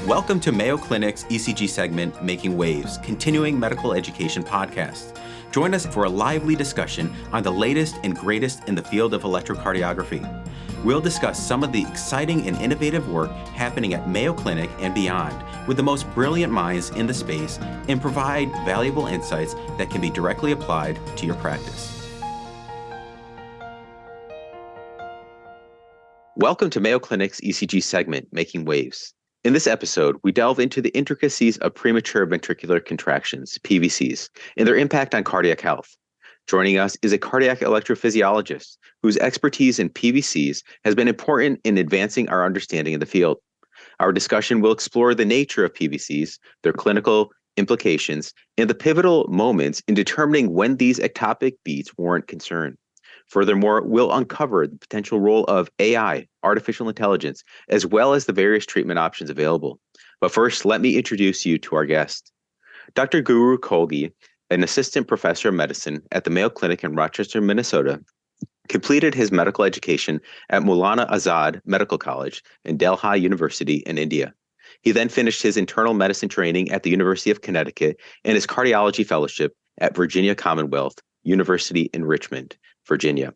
Welcome to Mayo Clinic's ECG segment, Making Waves, continuing medical education podcast. Join us for a lively discussion on the latest and greatest in the field of electrocardiography. We'll discuss some of the exciting and innovative work happening at Mayo Clinic and beyond with the most brilliant minds in the space and provide valuable insights that can be directly applied to your practice. Welcome to Mayo Clinic's ECG segment, Making Waves. In this episode, we delve into the intricacies of premature ventricular contractions, PVCs, and their impact on cardiac health. Joining us is a cardiac electrophysiologist whose expertise in PVCs has been important in advancing our understanding of the field. Our discussion will explore the nature of PVCs, their clinical implications, and the pivotal moments in determining when these ectopic beats warrant concern. Furthermore, we'll uncover the potential role of AI, artificial intelligence, as well as the various treatment options available. But first, let me introduce you to our guest. Dr. Guru Kolgi, an assistant professor of medicine at the Mayo Clinic in Rochester, Minnesota, completed his medical education at Maulana Azad Medical College and Delhi University in India. He then finished his internal medicine training at the University of Connecticut and his cardiology fellowship at Virginia Commonwealth University in Richmond, Virginia.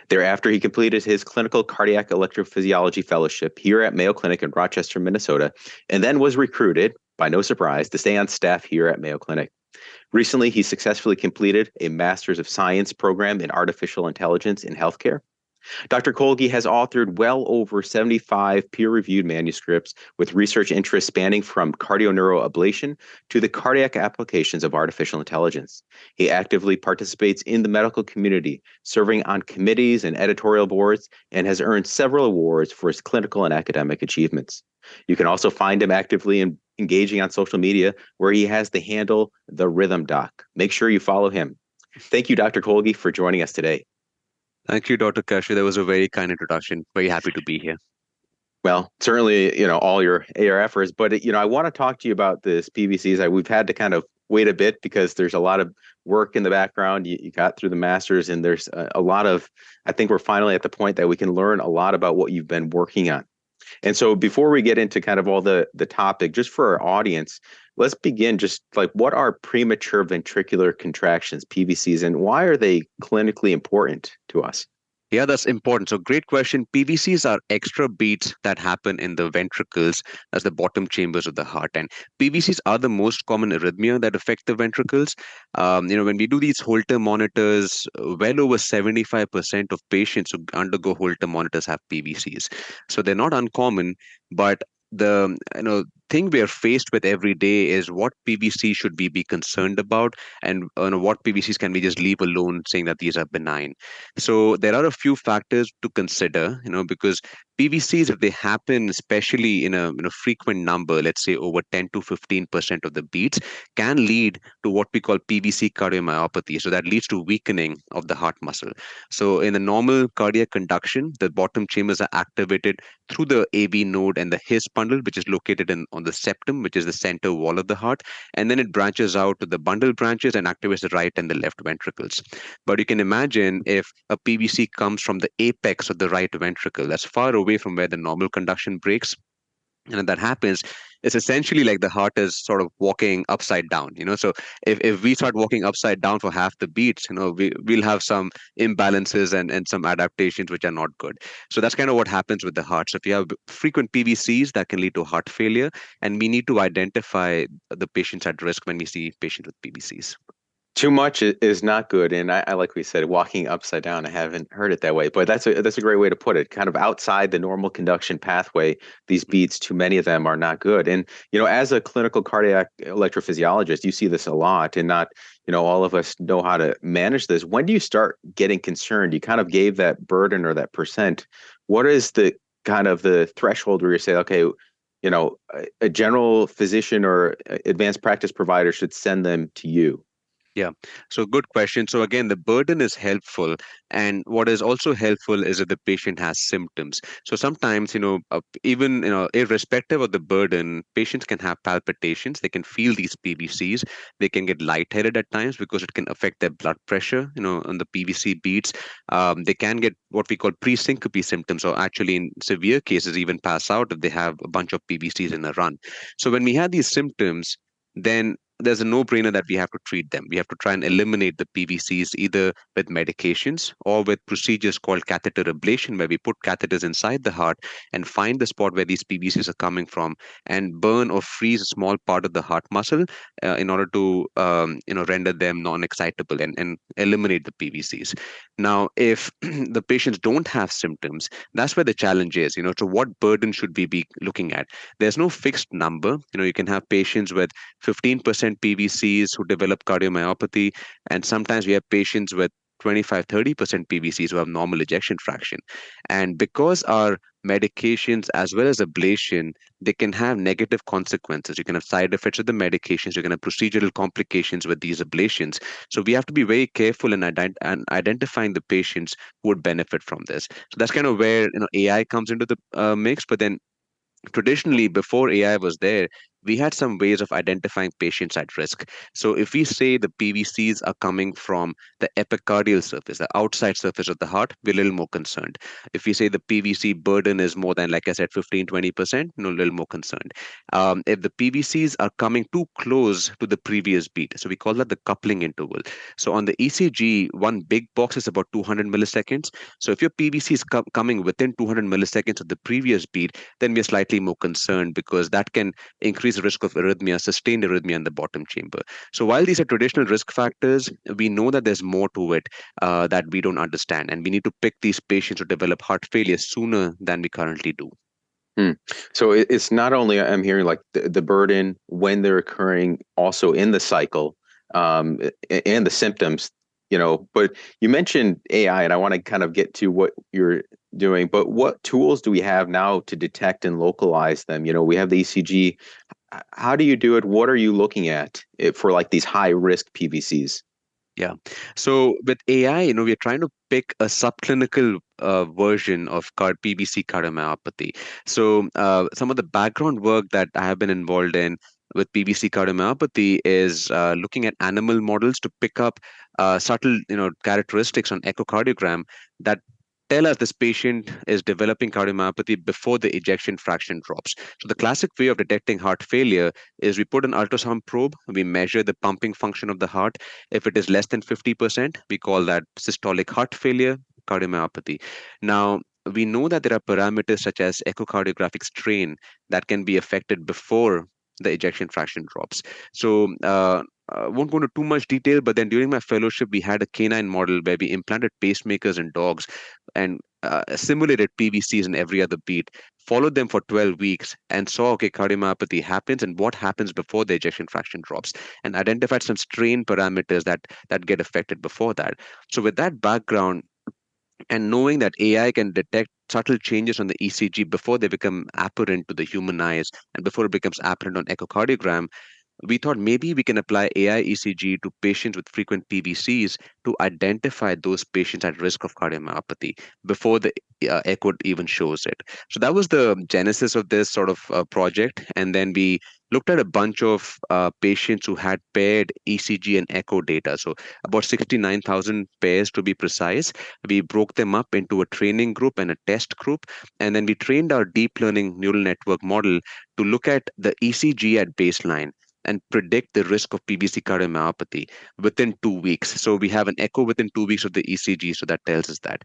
Thereafter, he completed his clinical cardiac electrophysiology fellowship here at Mayo Clinic in Rochester, Minnesota, and then was recruited, by no surprise, to stay on staff here at Mayo Clinic. Recently, he successfully completed a Master's of Science program in Artificial Intelligence in Healthcare. Dr. Kolgi has authored well over 75 peer-reviewed manuscripts with research interests spanning from cardioneuroablation to the cardiac applications of artificial intelligence. He actively participates in the medical community, serving on committees and editorial boards, and has earned several awards for his clinical and academic achievements. You can also find him actively engaging on social media, where he has the handle The Rhythm Doc. Make sure you follow him. Thank you, Dr. Kolgi, for joining us today. Thank you, Dr. Kashi. That was a very kind introduction. Very happy to be here. Well, certainly, all your efforts, but, I want to talk to you about this PVCs. We've had to kind of wait a bit because there's a lot of work in the background. You got through the master's, and there's a lot of, I think we're finally at the point that we can learn a lot about what you've been working on. And so before we get into kind of all the topic, just for our audience, let's begin just like, what are premature ventricular contractions, PVCs, and why are they clinically important to us? Yeah, that's important. So great question. PVCs are extra beats that happen in the ventricles, as the bottom chambers of the heart. And PVCs are the most common arrhythmia that affect the ventricles. When we do these Holter monitors, well over 75% of patients who undergo Holter monitors have PVCs. So they're not uncommon, but the thing we are faced with every day is what PVC should we be concerned about, and what PVCs can we just leave alone, saying that these are benign. So there are a few factors to consider, because PVCs, if they happen, especially in a frequent number, let's say over 10 to 15% of the beats, can lead to what we call PVC-cardiomyopathy. So that leads to weakening of the heart muscle. So in the normal cardiac conduction, the bottom chambers are activated through the AV node and the His bundle, which is located on the septum, which is the center wall of the heart. And then it branches out to the bundle branches and activates the right and the left ventricles. But you can imagine if a PVC comes from the apex of the right ventricle, that's far away from where the normal conduction breaks. And if that happens, it's essentially like the heart is sort of walking upside down, So if we start walking upside down for half the beats, we'll have some imbalances and some adaptations which are not good. So that's kind of what happens with the heart. So if you have frequent PVCs, that can lead to heart failure, and we need to identify the patients at risk when we see patients with PVCs. Too much is not good, and I like we said, walking upside down. I haven't heard it that way, but that's a great way to put it. Kind of outside the normal conduction pathway, these beats, too many of them are not good. And as a clinical cardiac electrophysiologist, you see this a lot, and not all of us know how to manage this. When do you start getting concerned? You kind of gave that burden or that percent. What is the kind of the threshold where you say, okay, a general physician or advanced practice provider should send them to you? Yeah. So good question. So again, the burden is helpful. And what is also helpful is that the patient has symptoms. So sometimes, even, irrespective of the burden, patients can have palpitations. They can feel these PVCs. They can get lightheaded at times because it can affect their blood pressure, on the PVC beads. They can get what we call pre-syncope symptoms, or actually in severe cases, even pass out if they have a bunch of PVCs in a run. So when we have these symptoms, then there's a no-brainer that we have to treat them. We have to try and eliminate the PVCs either with medications or with procedures called catheter ablation, where we put catheters inside the heart and find the spot where these PVCs are coming from and burn or freeze a small part of the heart muscle in order to render them non-excitable and eliminate the PVCs. Now, if the patients don't have symptoms, that's where the challenge is. So what burden should we be looking at? There's no fixed number. You can have patients with 15% PVCs who develop cardiomyopathy, and sometimes we have patients with 25-30% PVCs who have normal ejection fraction. And because our medications as well as ablation, they can have negative consequences. You can have side effects with the medications, you can have procedural complications with these ablations. So we have to be very careful in identifying the patients who would benefit from this. So that's kind of where AI comes into the mix. But then traditionally, before AI was there, we had some ways of identifying patients at risk. So if we say the PVCs are coming from the epicardial surface, the outside surface of the heart, we're a little more concerned. If we say the PVC burden is more than, like I said, 15-20%, a little more concerned. If the PVCs are coming too close to the previous beat, so we call that the coupling interval. So on the ECG, one big box is about 200 milliseconds. So if your PVC is coming within 200 milliseconds of the previous beat, then we're slightly more concerned because that can increase the risk of arrhythmia, sustained arrhythmia in the bottom chamber. So while these are traditional risk factors, we know that there's more to it that we don't understand. And we need to pick these patients who develop heart failure sooner than we currently do. Hmm. So it's not only I'm hearing like the burden when they're occurring, also in the cycle, and the symptoms, but you mentioned AI, and I want to kind of get to what you're doing, but what tools do we have now to detect and localize them? We have the ECG. How do you do it? What are you looking at for like these high risk PVCs? Yeah. So with AI, we're trying to pick a subclinical version of PVC cardiomyopathy. So some of the background work that I have been involved in with PVC cardiomyopathy is looking at animal models to pick up subtle, characteristics on echocardiogram that tell us this patient is developing cardiomyopathy before the ejection fraction drops. So the classic way of detecting heart failure is we put an ultrasound probe, we measure the pumping function of the heart. If it is less than 50%, we call that systolic heart failure, cardiomyopathy. Now, we know that there are parameters such as echocardiographic strain that can be affected before the ejection fraction drops. So, won't go into too much detail, but then during my fellowship, we had a canine model where we implanted pacemakers in dogs and simulated PVCs in every other beat, followed them for 12 weeks, and saw, okay, cardiomyopathy happens and what happens before the ejection fraction drops, and identified some strain parameters that get affected before that. So with that background and knowing that AI can detect subtle changes on the ECG before they become apparent to the human eyes and before it becomes apparent on echocardiogram, we thought maybe we can apply AI ECG to patients with frequent PVCs to identify those patients at risk of cardiomyopathy before the echo even shows it. So that was the genesis of this sort of project. And then we looked at a bunch of patients who had paired ECG and echo data. So about 69,000 pairs to be precise. We broke them up into a training group and a test group. And then we trained our deep learning neural network model to look at the ECG at baseline and predict the risk of PVC cardiomyopathy within 2 weeks. So we have an echo within 2 weeks of the ECG, so that tells us that.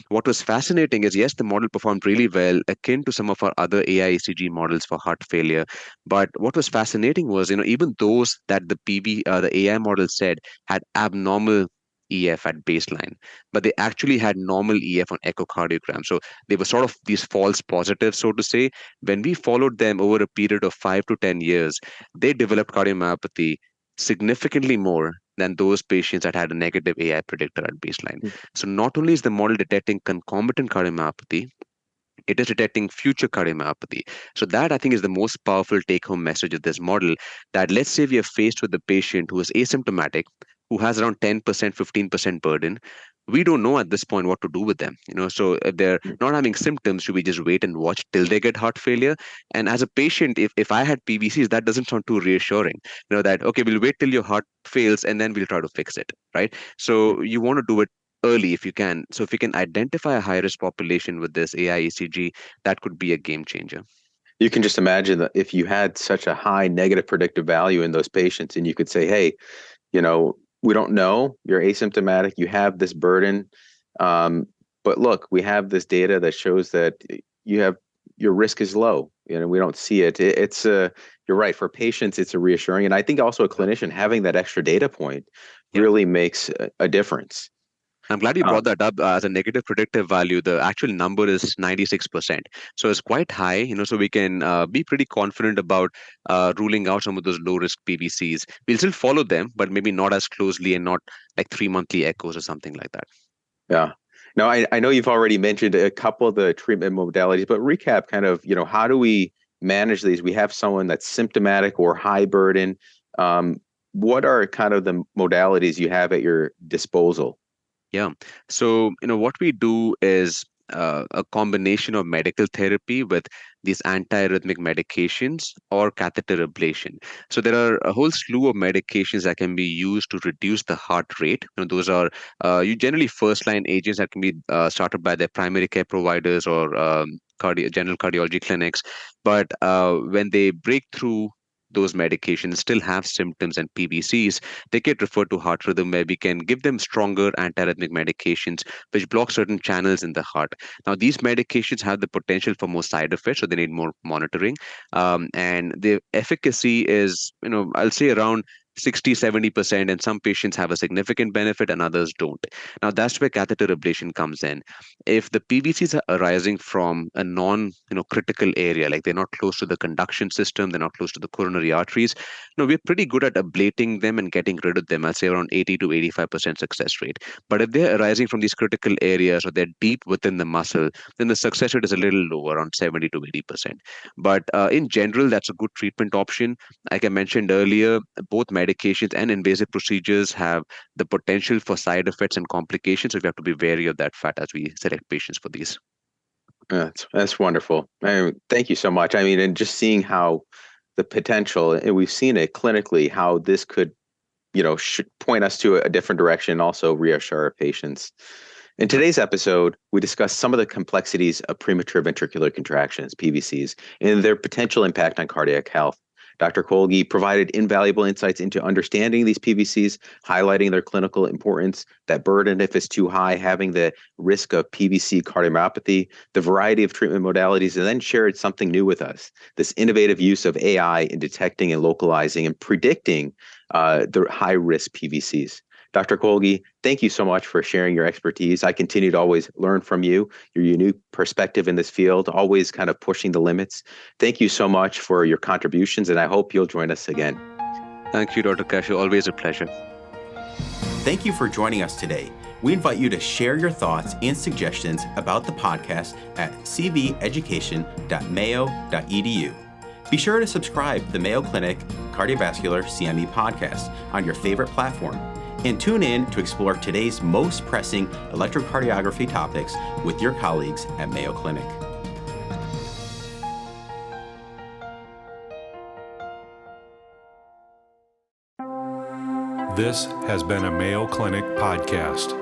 What was fascinating is, yes, the model performed really well, akin to some of our other AI ECG models for heart failure. But what was fascinating was, even those that the AI model said had abnormal EF at baseline, but they actually had normal EF on echocardiogram. So they were sort of these false positives, so to say. When we followed them over a period of 5 to 10 years, they developed cardiomyopathy significantly more than those patients that had a negative AI predictor at baseline. So not only is the model detecting concomitant cardiomyopathy, it is detecting future cardiomyopathy. So that, I think, is the most powerful take-home message of this model, that let's say we are faced with a patient who is asymptomatic, who has around 10%, 15% burden, we don't know at this point what to do with them. So if they're not having symptoms, should we just wait and watch till they get heart failure? And as a patient, if I had PVCs, that doesn't sound too reassuring. That, okay, we'll wait till your heart fails and then we'll try to fix it, right? So you want to do it early if you can. So if you can identify a high risk population with this AI ECG, that could be a game changer. You can just imagine that if you had such a high negative predictive value in those patients, and you could say, hey, we don't know, you're asymptomatic, you have this burden, but look, we have this data that shows that your risk is low. We don't see it. You're right, for patients, it's a reassuring, and I think also a clinician having that extra data point Yeah. really makes a difference. I'm glad you brought that up as a negative predictive value. The actual number is 96%. So it's quite high, so we can be pretty confident about ruling out some of those low risk PVCs. We'll still follow them, but maybe not as closely and not like 3 monthly echoes or something like that. Yeah. Now, I know you've already mentioned a couple of the treatment modalities, but recap kind of, how do we manage these? We have someone that's symptomatic or high burden. What are kind of the modalities you have at your disposal? Yeah. So, what we do is a combination of medical therapy with these antiarrhythmic medications or catheter ablation. So there are a whole slew of medications that can be used to reduce the heart rate. Those are you generally first line agents that can be started by their primary care providers or general cardiology clinics. But when they break through those medications, still have symptoms and PVCs, they get referred to heart rhythm, where we can give them stronger antiarrhythmic medications which block certain channels in the heart. Now, these medications have the potential for more side effects, so they need more monitoring. And the efficacy is, I'll say around 60-70%, and some patients have a significant benefit and others don't. Now, that's where catheter ablation comes in. If the PVCs are arising from a critical area, like they're not close to the conduction system, they're not close to the coronary arteries, we're pretty good at ablating them and getting rid of them. I'll say around 80 to 85% success rate. But if they're arising from these critical areas or they're deep within the muscle, then the success rate is a little lower, around 70 to 80%. But in general, that's a good treatment option. Like I mentioned earlier, both medications and invasive procedures have the potential for side effects and complications. So we have to be wary of that fact as we select patients for these. That's wonderful. Thank you so much. And just seeing how the potential, and we've seen it clinically, how this could, should point us to a different direction, and also reassure our patients. In today's episode, we discuss some of the complexities of premature ventricular contractions, PVCs, and their potential impact on cardiac health. Dr. Kolge provided invaluable insights into understanding these PVCs, highlighting their clinical importance, that burden if it's too high, having the risk of PVC-cardiomyopathy, the variety of treatment modalities, and then shared something new with us, this innovative use of AI in detecting and localizing and predicting the high-risk PVCs. Dr. Kolge, thank you so much for sharing your expertise. I continue to always learn from you, your unique perspective in this field, always kind of pushing the limits. Thank you so much for your contributions, and I hope you'll join us again. Thank you, Dr. Kashu. Always a pleasure. Thank you for joining us today. We invite you to share your thoughts and suggestions about the podcast at cveducation.mayo.edu. Be sure to subscribe to the Mayo Clinic Cardiovascular CME podcast on your favorite platform, and tune in to explore today's most pressing electrocardiography topics with your colleagues at Mayo Clinic. This has been a Mayo Clinic podcast.